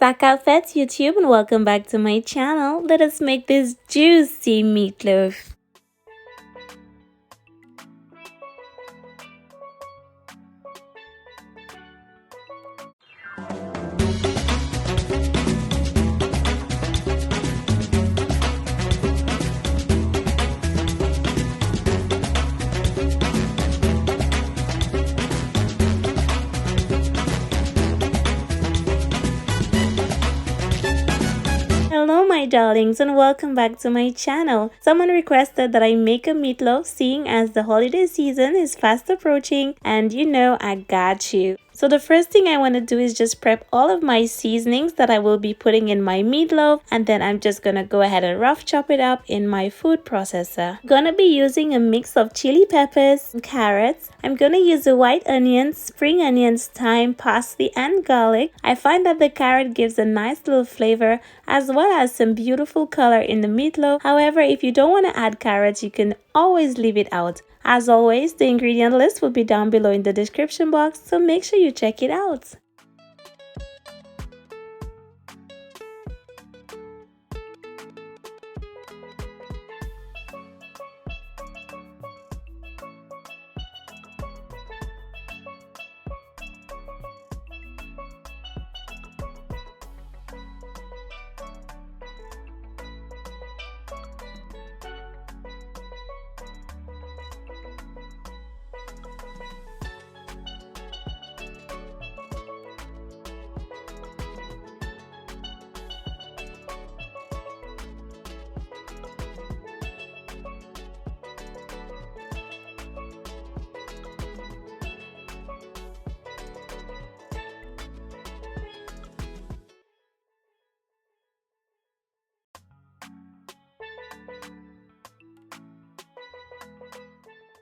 Sakafets YouTube and welcome back to my channel. Let us make this juicy meatloaf. Hello my darlings and welcome back to my channel. Someone requested that I make a meatloaf seeing as the holiday season is fast approaching, and you know I got you. So the first thing I want to do is just prep all of my seasonings that I will be putting in my meatloaf, and then I'm just gonna go ahead and rough chop it up in my food processor. I'm gonna be using a mix of chili peppers and carrots. I'm gonna use the white onions, spring onions, thyme, parsley and garlic. I find that the carrot gives a nice little flavor as well as some beautiful color in the meatloaf. However, if you don't want to add carrots, you can always leave it out. As always, the ingredient list will be down below in the description box, so make sure you check it out.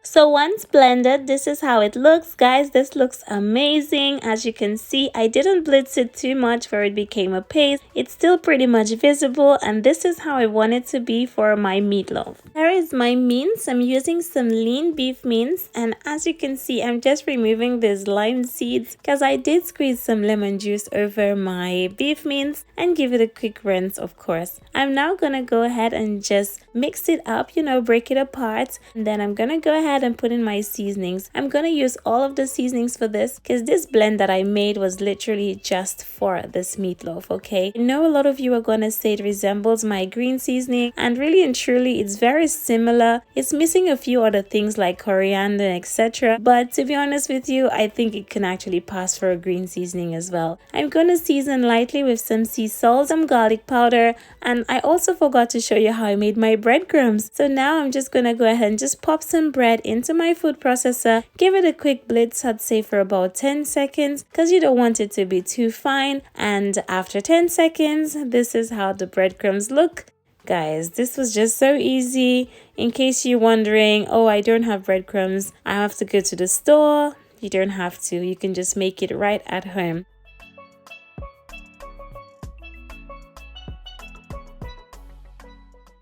So once blended, this is how it looks, guys. This looks amazing. As you can see, I didn't blitz it too much where it became a paste. It's still pretty much visible, and this is how I want it to be for my meatloaf. Here is my mince. I'm using some lean beef mince, and as you can see, I'm just removing these lime seeds because I did squeeze some lemon juice over my beef mince and give it a quick rinse, of course. I'm now gonna go ahead and just mix it up, break it apart, and then I'm gonna go ahead and put in my seasonings. I'm gonna use all of the seasonings for this because this blend that I made was literally just for this meatloaf. Okay, I know a lot of you are gonna say it resembles my green seasoning, and really and truly it's very similar. It's missing a few other things like coriander, etc., but to be honest with you, I think it can actually pass for a green seasoning as well. I'm gonna season lightly with some sea salt, some garlic powder, and I also forgot to show you how I made my breadcrumbs. So now I'm just gonna go ahead and just pop some bread into my food processor, give it a quick blitz, I'd say for about 10 seconds because you don't want it to be too fine. And after 10 seconds, this is how the breadcrumbs look. Guys, this was just so easy. In case you're wondering, oh, I don't have breadcrumbs, I have to go to the store. You don't have to. You can just make it right at home.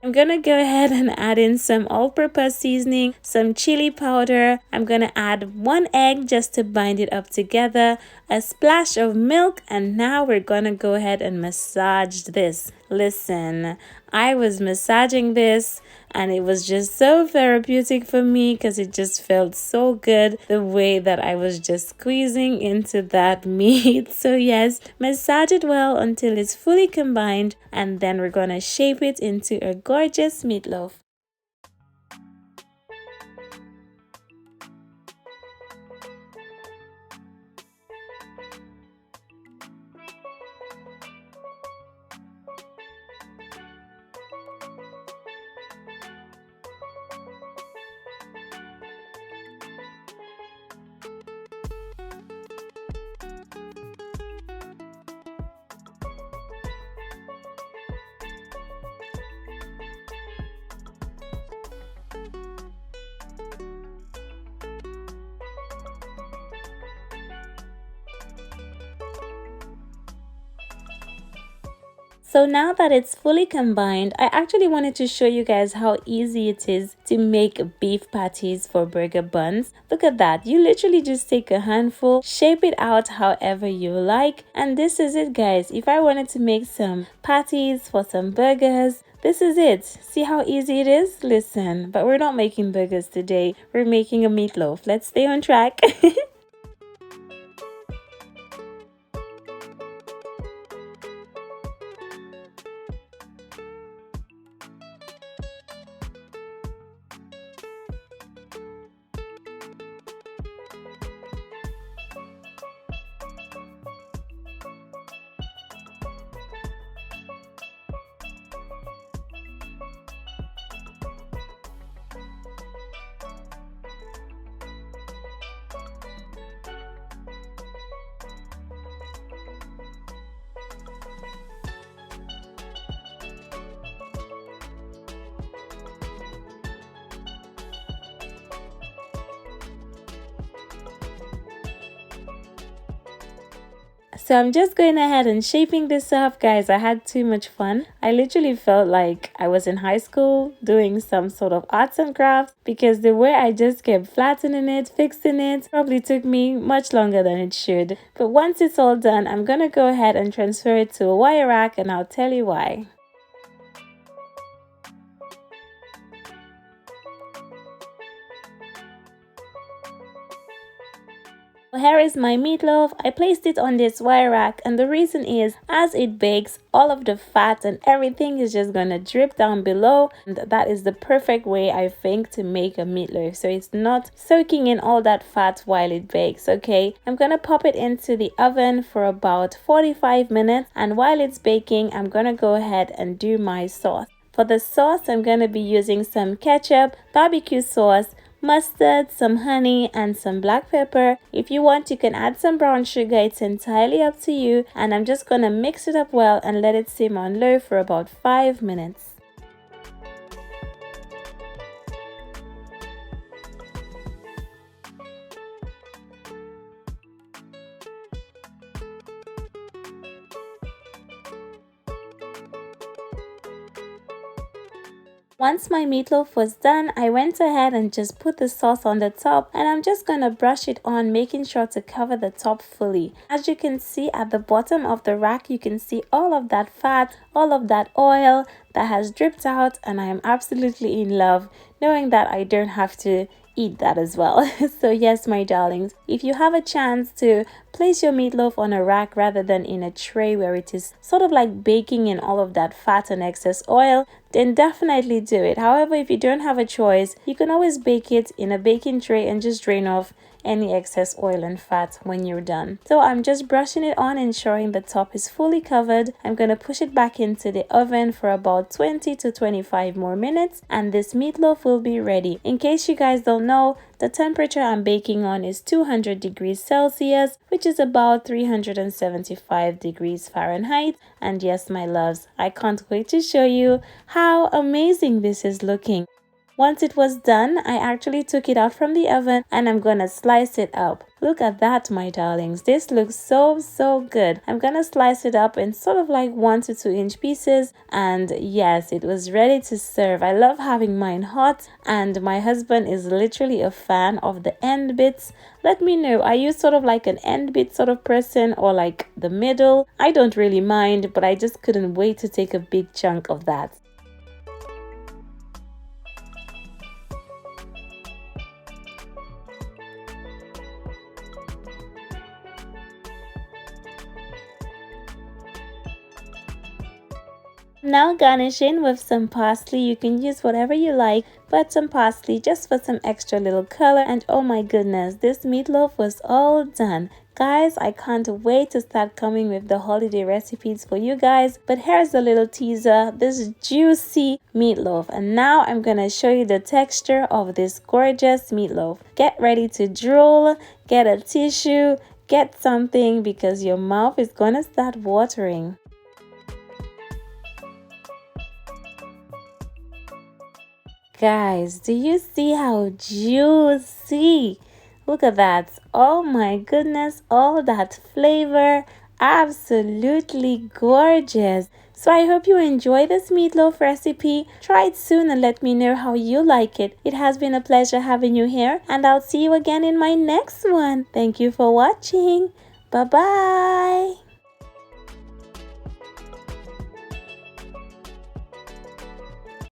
I'm gonna go ahead and add in some all-purpose seasoning, some chili powder. I'm gonna add 1 egg just to bind it up together, a splash of milk, and now we're gonna go ahead and massage this. Listen, I was massaging this and it was just so therapeutic for me because it just felt so good the way that I was just squeezing into that meat. So yes, massage it well until it's fully combined, and then we're gonna shape it into a gorgeous meatloaf. So now that it's fully combined, I actually wanted to show you guys how easy it is to make beef patties for burger buns. Look at that. You literally just take a handful, shape it out however you like, and this is it, guys. If I wanted to make some patties for some burgers, this is it. See how easy it is? Listen, but we're not making burgers today. We're making a meatloaf. Let's stay on track. So I'm just going ahead and shaping this up, guys. I had too much fun. I literally felt like I was in high school doing some sort of arts and crafts, because the way I just kept flattening it, fixing it, probably took me much longer than it should. But once it's all done, I'm gonna go ahead and transfer it to a wire rack, and I'll tell you why. Here is my meatloaf. I placed it on this wire rack, and the reason is, as it bakes, all of the fat and everything is just gonna drip down below, and that is the perfect way, I think, to make a meatloaf, so it's not soaking in all that fat while it bakes. Okay, I'm gonna pop it into the oven for about 45 minutes, and while it's baking, I'm gonna go ahead and do my sauce. For the sauce, I'm gonna be using some ketchup, barbecue sauce, mustard, some honey, and some black pepper. If you want, you can add some brown sugar. It's entirely up to you, and I'm just gonna mix it up well and let it simmer on low for about 5 minutes. Once my meatloaf was done, I went ahead and just put the sauce on the top, and I'm just gonna brush it on, making sure to cover the top fully. As you can see at the bottom of the rack, you can see all of that fat, all of that oil that has dripped out, and I am absolutely in love knowing that I don't have to eat that as well. So yes, my darlings, if you have a chance to place your meatloaf on a rack rather than in a tray where it is sort of like baking in all of that fat and excess oil, then definitely do it. However, if you don't have a choice, you can always bake it in a baking tray and just drain off any excess oil and fat when you're done. So I'm just brushing it on, ensuring the top is fully covered. I'm going to push it back into the oven for about 20 to 25 more minutes, and this meatloaf will be ready. In case you guys don't know, the temperature I'm baking on is 200 degrees Celsius, which is about 375 degrees Fahrenheit. And yes, my loves, I can't wait to show you how amazing this is looking. Once it was done, I actually took it out from the oven, and I'm gonna slice it up. Look at that, my darlings. This looks so good. I'm gonna slice it up in sort of like 1 to 2 inch pieces, and yes, it was ready to serve. I love having mine hot, and my husband is literally a fan of the end bits. Let me know, are you sort of like an end bit sort of person, or like the middle? I don't really mind, but I just couldn't wait to take a big chunk of that. Now garnishing with some parsley. You can use whatever you like, but some parsley just for some extra little color. And oh my goodness, this meatloaf was all done. Guys, I can't wait to start coming with the holiday recipes for you guys. But here's a little teaser, this juicy meatloaf. And now I'm gonna show you the texture of this gorgeous meatloaf. Get ready to drool, get a tissue, get something, because your mouth is gonna start watering. Guys, do you see how juicy? Look at that. Oh my goodness, all that flavor. absolutely gorgeous. So I hope you enjoy this meatloaf recipe. Try it soon and let me know how you like it. It has been a pleasure having you here, and I'll see you again in my next one. Thank you for watching. Bye bye.